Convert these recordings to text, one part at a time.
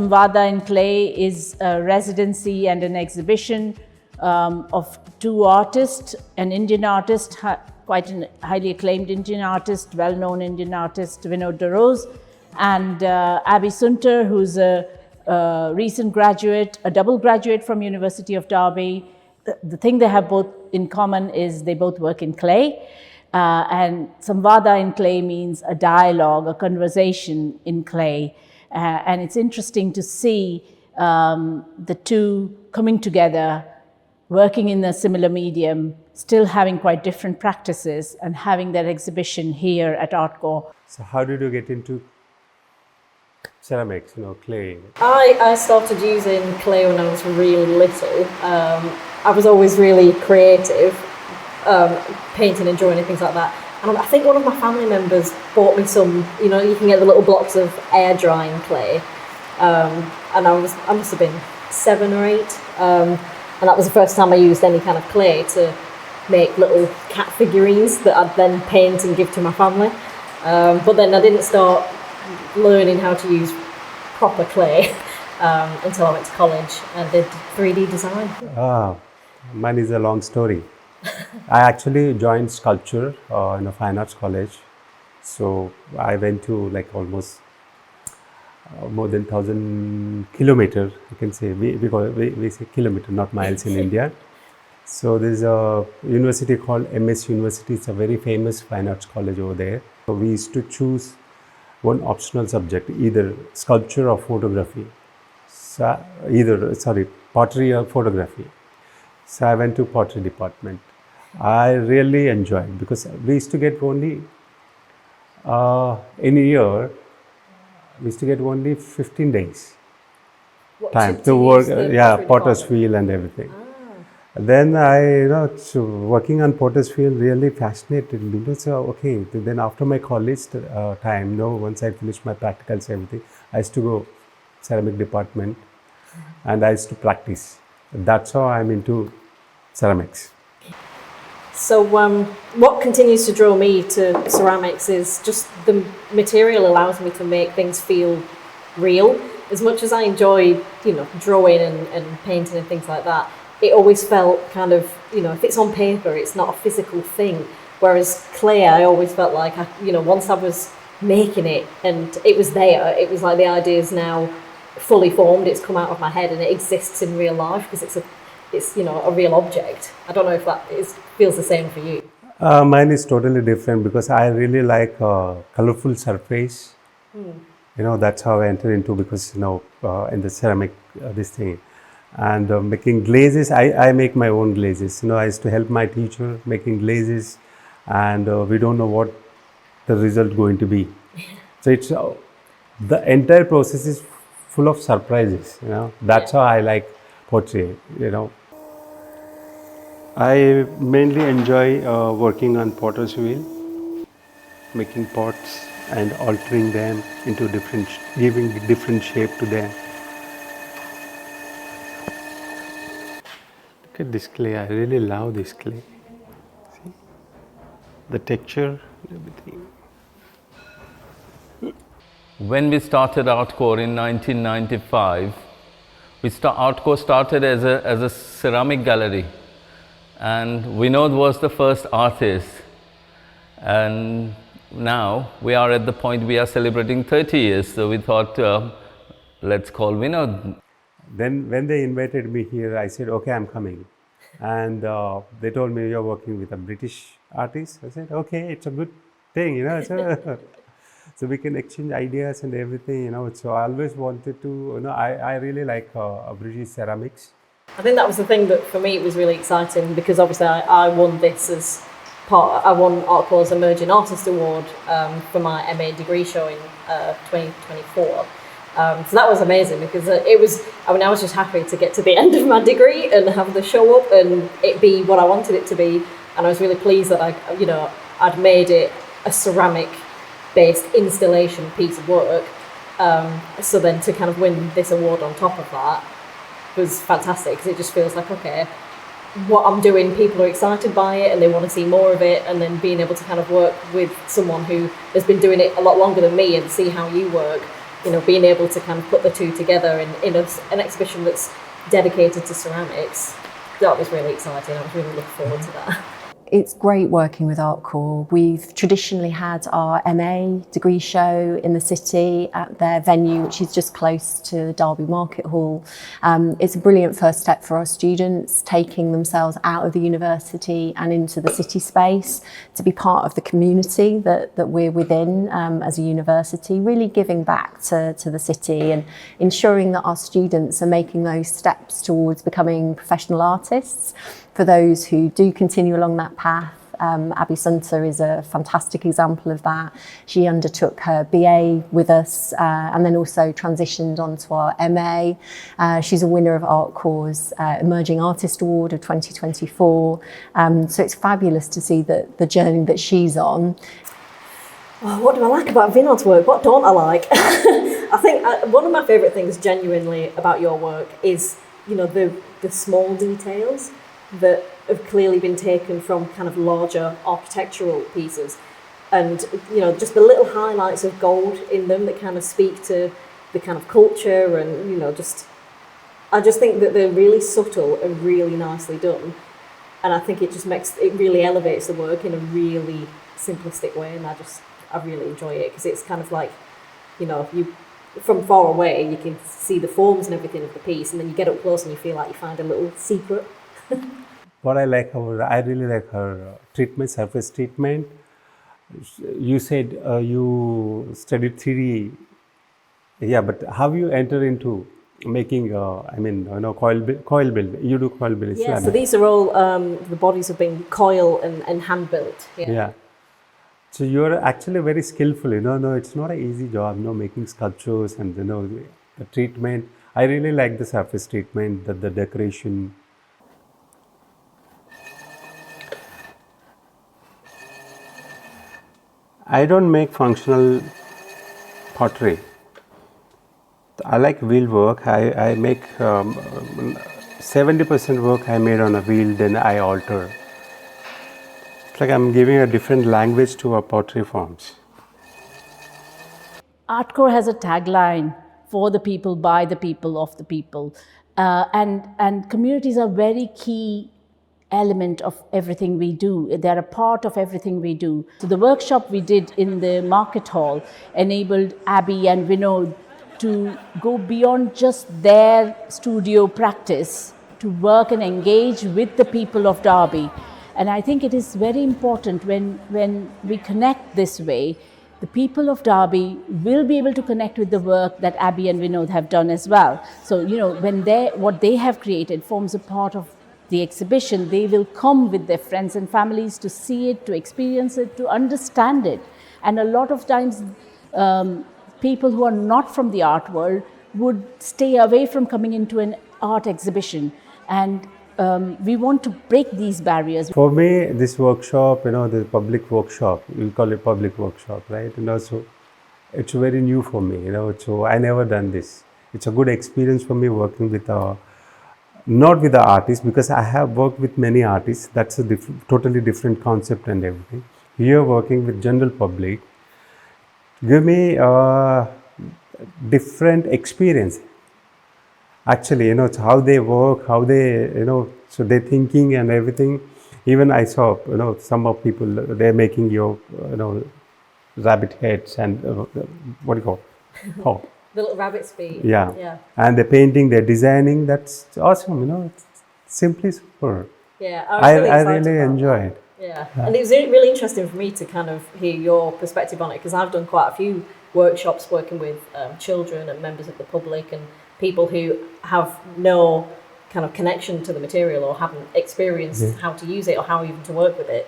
Samvada in Clay is a residency and an exhibition of two artists, an Indian artist, quite a highly acclaimed Indian artist, well-known Indian artist, Vinod Darose, and Abby Sunter, who's a recent graduate, a double graduate from University of Derby. The thing they have both in common is they both work in clay. And Samvada in clay means a dialogue, a conversation in clay. And it's interesting to see the two coming together, working in a similar medium, still having quite different practices and having that exhibition here at Artcore. So how did you get into ceramics, clay? I started using clay when I was really little. I was always really creative, painting and drawing and things like that. And I think one of my family members bought me some, you can get the little blocks of air drying clay. And I must have been 7 or 8. And that was the first time I used any kind of clay to make little cat figurines that I'd then paint and give to my family. But then I didn't start learning how to use proper clay until I went to college and did 3D design. Mine is a long story. I actually joined sculpture in a fine arts college. So I went to almost more than 1,000 kilometers, you can say. We say kilometer, not miles in India. So there's a university called MS University. It's a very famous fine arts college over there. So we used to choose one optional subject, either sculpture or photography. So pottery or photography. So I went to pottery department. I really enjoyed because we used to get only in a year, we used to get only 15 days time to work. Potter's wheel and everything. Then so working on potter's wheel really fascinated me. So okay, then after my college time, once I finished my practicals, everything, I used to go ceramic department and I used to practice. That's how I'm into ceramics. So what continues to draw me to ceramics is just the material allows me to make things feel real. As much as I enjoy, drawing and painting and things like that, it always felt kind of, if it's on paper, it's not a physical thing. Whereas clay, I always felt like, once I was making it and it was there, it was like the idea is now fully formed, it's come out of my head and it exists in real life because it's a real object. I don't know if that feels the same for you. Mine is totally different because I really like colorful surface. That's how I enter into because in the ceramic this thing. And making glazes, I make my own glazes. I used to help my teacher making glazes, and we don't know what the result going to be. So it's the entire process is full of surprises. That's how I like pottery. I mainly enjoy working on potter's wheel, making pots and altering them into giving different shape to them. Look at this clay, I really love this clay. See? The texture and everything. When we started Artcore in 1995, Artcore started as a ceramic gallery. And Vinod was the first artist. And now we are at the point we are celebrating 30 years. So we thought, let's call Vinod. Then when they invited me here, I said, okay, I'm coming. And they told me, you're working with a British artist. I said, okay, it's a good thing, So we can exchange ideas and everything, So I always wanted to, I really like British ceramics. I think that was the thing that for me it was really exciting because obviously I won this as I won Artcore's Emerging Artist Award for my MA degree show in 2024. So that was amazing because I was just happy to get to the end of my degree and have the show up and it be what I wanted it to be. And I was really pleased that I'd made it a ceramic-based installation piece of work. So then to kind of win this award on top of that was fantastic because it just feels like, okay, what I'm doing, people are excited by it and they want to see more of it, and then being able to kind of work with someone who has been doing it a lot longer than me and see how you work being able to kind of put the two together in an exhibition that's dedicated to ceramics, that was really exciting. I was really looking forward to that. It's great working with Artcore. We've traditionally had our MA degree show in the city at their venue, which is just close to Derby Market Hall. It's a brilliant first step for our students, taking themselves out of the university and into the city space to be part of the community that we're within as a university, really giving back to the city and ensuring that our students are making those steps towards becoming professional artists. For those who do continue along that path, Abby Sunter is a fantastic example of that. She undertook her BA with us and then also transitioned onto our MA. She's a winner of Artcore's Emerging Artist Award of 2024. So it's fabulous to see the journey that she's on. Oh, what do I like about Vinod's work? What don't I like? I think one of my favourite things genuinely about your work is, the small details that have clearly been taken from kind of larger architectural pieces, and just the little highlights of gold in them that kind of speak to the kind of culture, and I just think that they're really subtle and really nicely done, and I think it really elevates the work in a really simplistic way, and I really enjoy it because it's kind of like, you from far away you can see the forms and everything of the piece, and then you get up close and you feel like you find a little secret. What I really like her treatment, surface treatment. You said you studied 3D, yeah, but how you enter into making, coil build? You do coil build. Yeah, so these are all, the bodies have been coil and hand built. Yeah. So you're actually very skillful, No, it's not an easy job, making sculptures and, the treatment. I really like the surface treatment, the decoration. I don't make functional pottery. I like wheel work. I make 70% work I made on a wheel, then I alter. It's like I'm giving a different language to our pottery forms. Artcore has a tagline: for the people, by the people, of the people. And communities are very key element of everything we do. They're a part of everything we do. So the workshop we did in the market hall enabled Abby and Vinod to go beyond just their studio practice to work and engage with the people of Derby. And I think it is very important when we connect this way, the people of Derby will be able to connect with the work that Abby and Vinod have done as well. So, when what they have created forms a part of the exhibition, they will come with their friends and families to see it, to experience it, to understand it. And a lot of times, people who are not from the art world would stay away from coming into an art exhibition. And we want to break these barriers. For me, this workshop, the public workshop, we call it public workshop, right? So it's very new for me, so I never done this. It's a good experience for me working with not with the artists, because I have worked with many artists. That's a totally different concept and everything. Here working with general public, give me a different experience. Actually, it's how they work, how they, so they're thinking and everything. Even I saw, some of people, they're making your, rabbit heads and what do you call it? Oh. The little rabbit's feet. Yeah. And they're painting, they're designing. That's awesome, It's simply super. Yeah, I really enjoy it. Yeah, and it was really interesting for me to kind of hear your perspective on it, because I've done quite a few workshops working with children and members of the public and people who have no kind of connection to the material or haven't experienced how to use it or how even to work with it.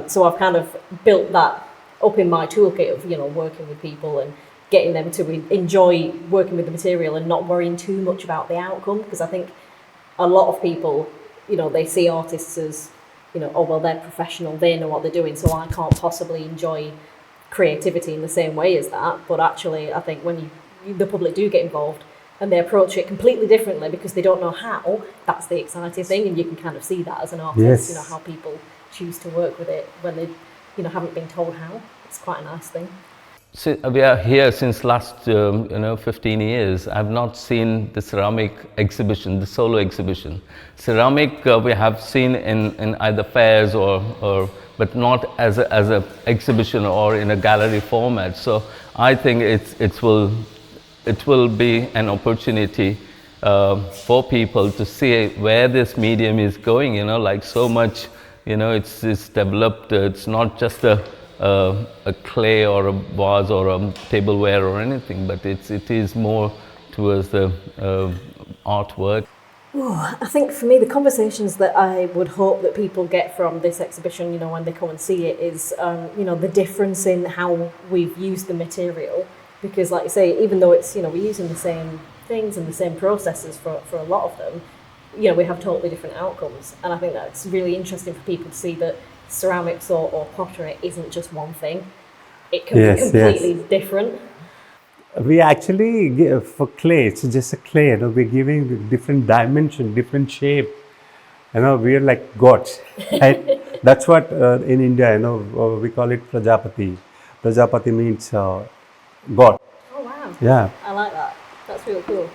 So I've kind of built that up in my toolkit of, working with people and getting them to enjoy working with the material and not worrying too much about the outcome, because I think a lot of people, they see artists as, oh, well, they're professional, they know what they're doing, so I can't possibly enjoy creativity in the same way as that. But actually, I think when the public do get involved and they approach it completely differently because they don't know how, that's the exciting thing, and you can kind of see that as an artist, how people choose to work with it when they, haven't been told how. It's quite a nice thing. We are here since last 15 years. I've not seen the ceramic exhibition, the solo exhibition. Ceramic we have seen in either fairs or but not as a exhibition or in a gallery format. So I think it will be an opportunity for people to see where this medium is going. Like so much, it's developed. It's not just a clay or a vase or a tableware or anything, but it is more towards the artwork. I think for me, the conversations that I would hope that people get from this exhibition, when they come and see it, is the difference in how we've used the material. Because, like you say, even though it's we're using the same things and the same processes for a lot of them, we have totally different outcomes. And I think that's really interesting for people to see that ceramics or pottery isn't just one thing. It can be completely different. We actually give, for clay, it's just a clay. We're giving different dimension, different shape. We are like gods. Right? That's what in India, we call it Prajapati. Prajapati means God. Oh wow! Yeah. I like that. That's really cool.